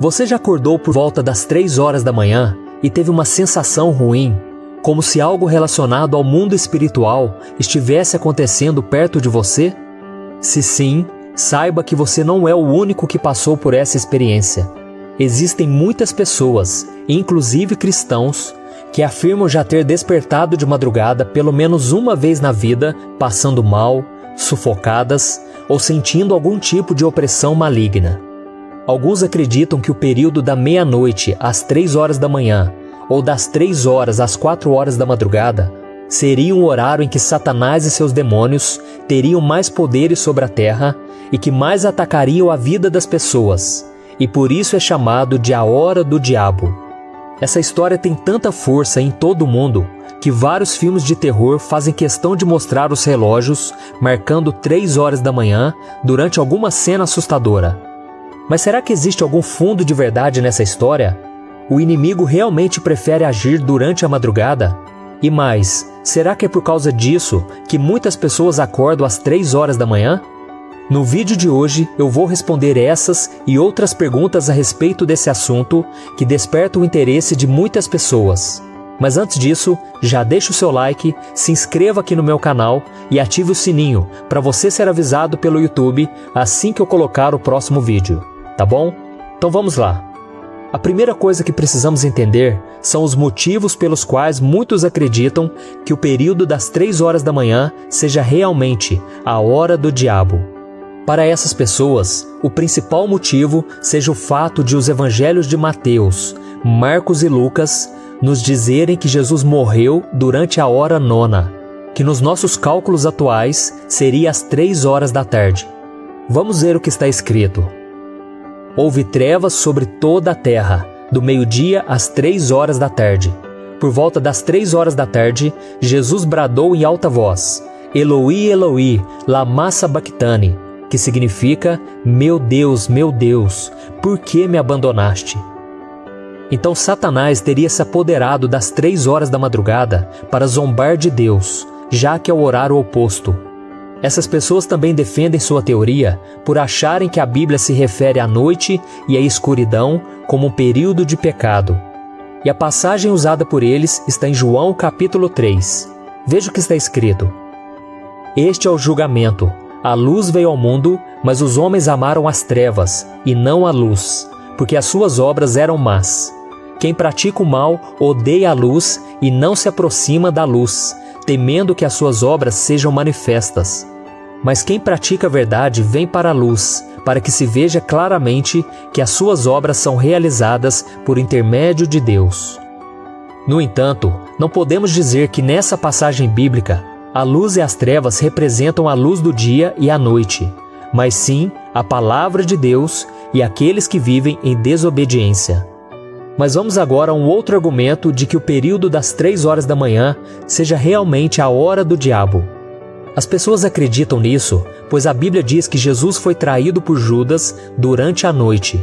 Você já acordou por volta das 3 horas da manhã e teve uma sensação ruim, como se algo relacionado ao mundo espiritual estivesse acontecendo perto de você? Se sim, saiba que você não é o único que passou por essa experiência. Existem muitas pessoas, inclusive cristãos, que afirmam já ter despertado de madrugada pelo menos uma vez na vida, passando mal, sufocadas ou sentindo algum tipo de opressão maligna. Alguns acreditam que o período da meia-noite às 3 horas da manhã ou das 3 horas às 4 horas da madrugada seria um horário em que Satanás e seus demônios teriam mais poderes sobre a terra e que mais atacariam a vida das pessoas, e por isso é chamado de a hora do diabo. Essa história tem tanta força em todo o mundo que vários filmes de terror fazem questão de mostrar os relógios marcando 3 horas da manhã durante alguma cena assustadora. Mas será que existe algum fundo de verdade nessa história? O inimigo realmente prefere agir durante a madrugada? E mais, será que é por causa disso que muitas pessoas acordam às 3 horas da manhã? No vídeo de hoje eu vou responder essas e outras perguntas a respeito desse assunto que desperta o interesse de muitas pessoas. Mas antes disso, já deixa o seu like, se inscreva aqui no meu canal e ative o sininho para você ser avisado pelo YouTube assim que eu colocar o próximo vídeo, tá bom? Então vamos lá. A primeira coisa que precisamos entender são os motivos pelos quais muitos acreditam que o período das 3 horas da manhã seja realmente a hora do diabo. Para essas pessoas, o principal motivo seja o fato de os evangelhos de Mateus, Marcos e Lucas nos dizerem que Jesus morreu durante a hora nona, que nos nossos cálculos atuais seria às 3 horas da tarde. Vamos ver o que está escrito. Houve trevas sobre toda a terra, do meio-dia às 3 horas da tarde. Por volta das 3 horas da tarde, Jesus bradou em alta voz, Eloi, Eloi, lama sabachthani, que significa, meu Deus, por que me abandonaste? Então Satanás teria se apoderado das 3 horas da madrugada para zombar de Deus, já que é o horário oposto. Essas pessoas também defendem sua teoria por acharem que a Bíblia se refere à noite e à escuridão como um período de pecado. E a passagem usada por eles está em João capítulo 3. Veja o que está escrito. Este é o julgamento. A luz veio ao mundo, mas os homens amaram as trevas e não a luz, porque as suas obras eram más. Quem pratica o mal odeia a luz e não se aproxima da luz, temendo que as suas obras sejam manifestas. Mas quem pratica a verdade vem para a luz, para que se veja claramente que as suas obras são realizadas por intermédio de Deus. No entanto, não podemos dizer que nessa passagem bíblica a luz e as trevas representam a luz do dia e a noite, mas sim a palavra de Deus e aqueles que vivem em desobediência. Mas vamos agora a um outro argumento de que o período das 3 horas da manhã seja realmente a hora do diabo. As pessoas acreditam nisso, pois a Bíblia diz que Jesus foi traído por Judas durante a noite,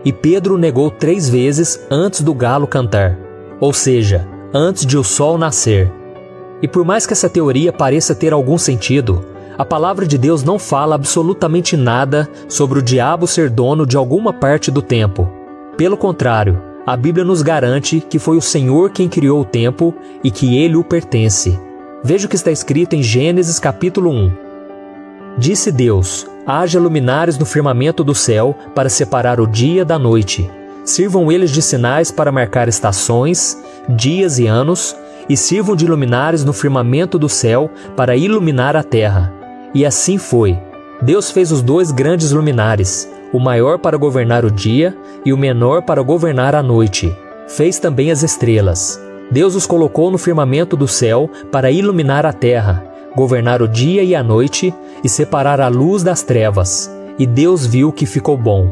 e Pedro o negou 3 vezes antes do galo cantar, ou seja, antes de o sol nascer. E por mais que essa teoria pareça ter algum sentido, a palavra de Deus não fala absolutamente nada sobre o diabo ser dono de alguma parte do tempo. Pelo contrário, a Bíblia nos garante que foi o Senhor quem criou o tempo e que ele o pertence. Veja o que está escrito em Gênesis capítulo 1. Disse Deus, haja luminares no firmamento do céu para separar o dia da noite. Sirvam eles de sinais para marcar estações, dias e anos, e sirvam de luminares no firmamento do céu para iluminar a terra. E assim foi. Deus fez os 2 grandes luminares, o maior para governar o dia e o menor para governar a noite. Fez também as estrelas. Deus os colocou no firmamento do céu para iluminar a terra, governar o dia e a noite e separar a luz das trevas. E Deus viu que ficou bom.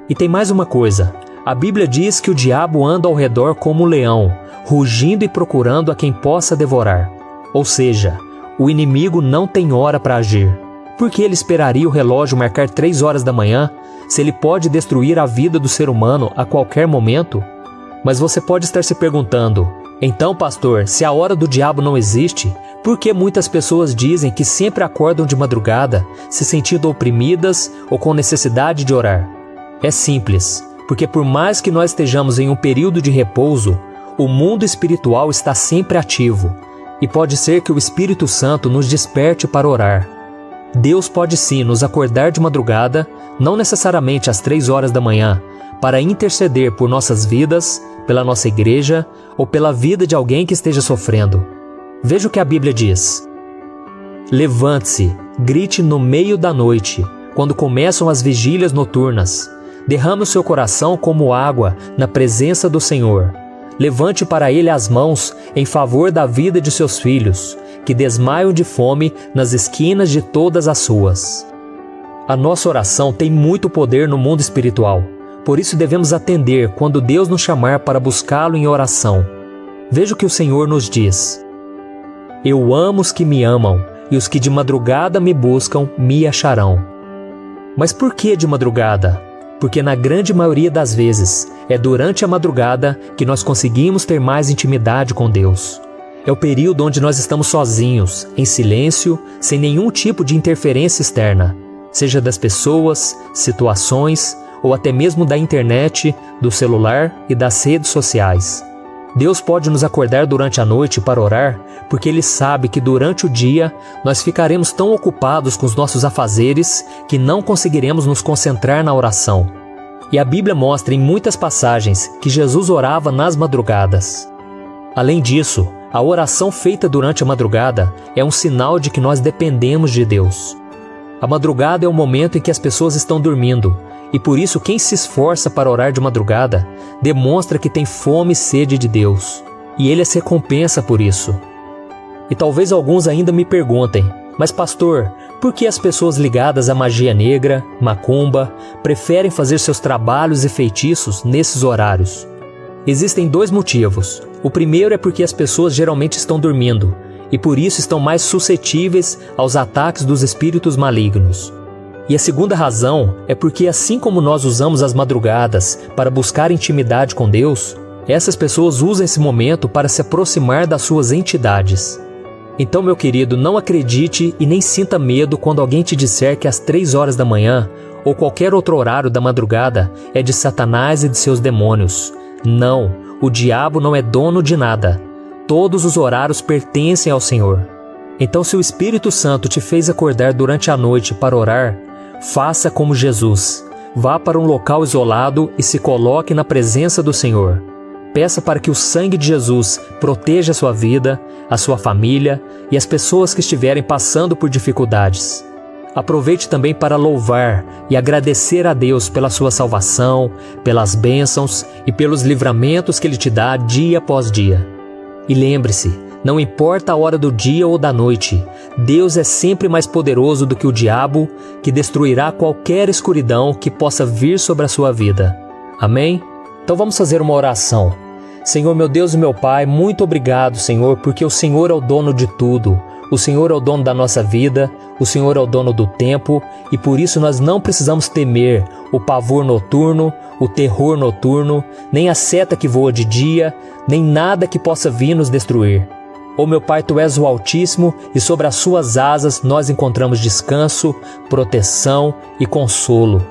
E tem mais uma coisa. A Bíblia diz que o diabo anda ao redor como um leão, rugindo e procurando a quem possa devorar. Ou seja, o inimigo não tem hora para agir. Por que ele esperaria o relógio marcar 3 horas da manhã, se ele pode destruir a vida do ser humano a qualquer momento? Mas você pode estar se perguntando, então pastor, se a hora do diabo não existe, por que muitas pessoas dizem que sempre acordam de madrugada, se sentindo oprimidas ou com necessidade de orar? É simples. porque por mais que nós estejamos em um período de repouso, o mundo espiritual está sempre ativo, e pode ser que o Espírito Santo nos desperte para orar. Deus pode sim nos acordar de madrugada, não necessariamente às 3 horas da manhã, para interceder por nossas vidas, pela nossa igreja ou pela vida de alguém que esteja sofrendo. Veja o que a Bíblia diz. Levante-se, grite no meio da noite, quando começam as vigílias noturnas. Derrame o seu coração como água na presença do Senhor. Levante para Ele as mãos em favor da vida de seus filhos, que desmaiam de fome nas esquinas de todas as ruas. A nossa oração tem muito poder no mundo espiritual. Por isso devemos atender quando Deus nos chamar para buscá-lo em oração. Veja o que o Senhor nos diz. Eu amo os que me amam, e os que de madrugada me buscam me acharão. Mas por que de madrugada? Porque na grande maioria das vezes, é durante a madrugada que nós conseguimos ter mais intimidade com Deus. É o período onde nós estamos sozinhos, em silêncio, sem nenhum tipo de interferência externa, seja das pessoas, situações, ou até mesmo da internet, do celular e das redes sociais. Deus pode nos acordar durante a noite para orar, porque Ele sabe que durante o dia nós ficaremos tão ocupados com os nossos afazeres que não conseguiremos nos concentrar na oração. E a Bíblia mostra em muitas passagens que Jesus orava nas madrugadas. Além disso, a oração feita durante a madrugada é um sinal de que nós dependemos de Deus. A madrugada é o momento em que as pessoas estão dormindo, e por isso quem se esforça para orar de madrugada demonstra que tem fome e sede de Deus, e Ele as recompensa por isso. E talvez alguns ainda me perguntem, mas pastor, por que as pessoas ligadas à magia negra, macumba, preferem fazer seus trabalhos e feitiços nesses horários? Existem 2 motivos. O primeiro é porque as pessoas geralmente estão dormindo, e por isso estão mais suscetíveis aos ataques dos espíritos malignos. E a segunda razão é porque, assim como nós usamos as madrugadas para buscar intimidade com Deus, essas pessoas usam esse momento para se aproximar das suas entidades. Então, meu querido, não acredite e nem sinta medo quando alguém te disser que às 3 horas da manhã ou qualquer outro horário da madrugada é de Satanás e de seus demônios. Não, o diabo não é dono de nada. Todos os horários pertencem ao Senhor. Então, se o Espírito Santo te fez acordar durante a noite para orar, faça como Jesus. Vá para um local isolado e se coloque na presença do Senhor. Peça para que o sangue de Jesus proteja a sua vida, a sua família e as pessoas que estiverem passando por dificuldades. Aproveite também para louvar e agradecer a Deus pela sua salvação, pelas bênçãos e pelos livramentos que Ele te dá dia após dia. E lembre-se, não importa a hora do dia ou da noite, Deus é sempre mais poderoso do que o diabo, que destruirá qualquer escuridão que possa vir sobre a sua vida. Amém? Então vamos fazer uma oração. Senhor, meu Deus e meu Pai, muito obrigado, Senhor, porque o Senhor é o dono de tudo. O Senhor é o dono da nossa vida, o Senhor é o dono do tempo, e por isso nós não precisamos temer o pavor noturno, o terror noturno, nem a seta que voa de dia, nem nada que possa vir nos destruir. Ó meu Pai, Tu és o Altíssimo, e sobre as Suas asas nós encontramos descanso, proteção e consolo.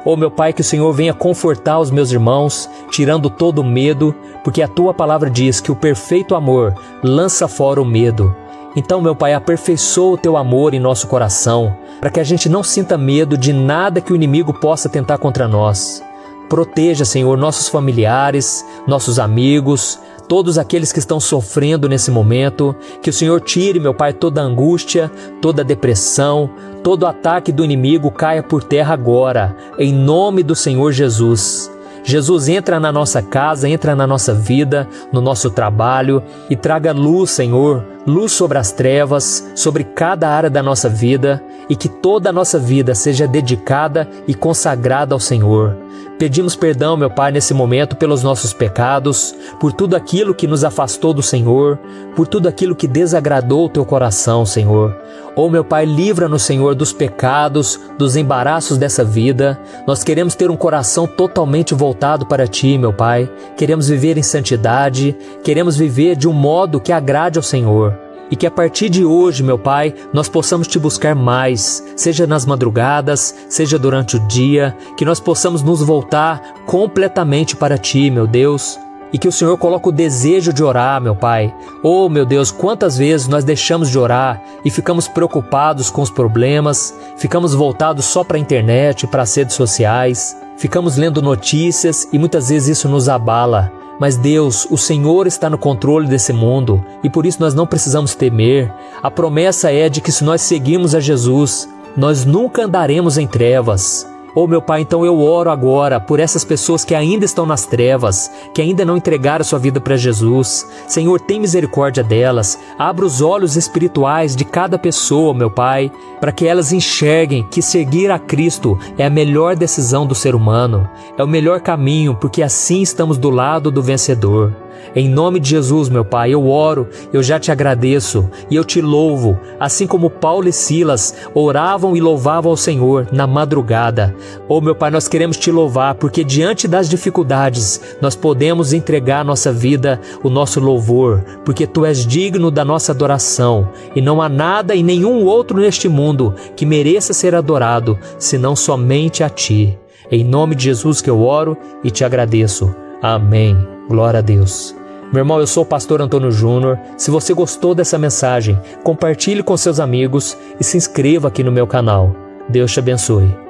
Ó meu Pai, que o Senhor venha confortar os meus irmãos, tirando todo o medo, porque a Tua palavra diz que o perfeito amor lança fora o medo. Então, meu Pai, aperfeiçoa o Teu amor em nosso coração, para que a gente não sinta medo de nada que o inimigo possa tentar contra nós. Proteja, Senhor, nossos familiares, nossos amigos, todos aqueles que estão sofrendo nesse momento. Que o Senhor tire, meu Pai, toda angústia, toda depressão, todo ataque do inimigo caia por terra agora, em nome do Senhor Jesus. Jesus, entra na nossa casa, entra na nossa vida, no nosso trabalho e traga luz, Senhor, luz sobre as trevas, sobre cada área da nossa vida, e que toda a nossa vida seja dedicada e consagrada ao Senhor. Pedimos perdão, meu Pai, nesse momento pelos nossos pecados, por tudo aquilo que nos afastou do Senhor, por tudo aquilo que desagradou o Teu coração, Senhor. Ó meu Pai, livra-nos, Senhor, dos pecados, dos embaraços dessa vida. Nós queremos ter um coração totalmente voltado para Ti, meu Pai. Queremos viver em santidade, queremos viver de um modo que agrade ao Senhor. E que a partir de hoje, meu Pai, nós possamos Te buscar mais, seja nas madrugadas, seja durante o dia, que nós possamos nos voltar completamente para Ti, meu Deus. E que o Senhor coloque o desejo de orar, meu Pai. Oh, meu Deus, quantas vezes nós deixamos de orar e ficamos preocupados com os problemas, ficamos voltados só para a internet, para as redes sociais, ficamos lendo notícias e muitas vezes isso nos abala. Mas Deus, o Senhor está no controle desse mundo e por isso nós não precisamos temer. A promessa é de que se nós seguirmos a Jesus, nós nunca andaremos em trevas. Oh, meu Pai, então eu oro agora por essas pessoas que ainda estão nas trevas, que ainda não entregaram sua vida para Jesus. Senhor, tem misericórdia delas. Abra os olhos espirituais de cada pessoa, meu Pai, para que elas enxerguem que seguir a Cristo é a melhor decisão do ser humano. É o melhor caminho, porque assim estamos do lado do vencedor. Em nome de Jesus, meu Pai, eu oro, eu já Te agradeço e eu Te louvo, assim como Paulo e Silas oravam e louvavam ao Senhor na madrugada. Oh, meu Pai, nós queremos Te louvar, porque diante das dificuldades, nós podemos entregar a nossa vida, o nosso louvor, porque Tu és digno da nossa adoração, e não há nada e nenhum outro neste mundo que mereça ser adorado, senão somente a Ti. Em nome de Jesus que eu oro e Te agradeço. Amém. Glória a Deus. Meu irmão, eu sou o pastor Antônio Júnior. Se você gostou dessa mensagem, compartilhe com seus amigos e se inscreva aqui no meu canal. Deus te abençoe.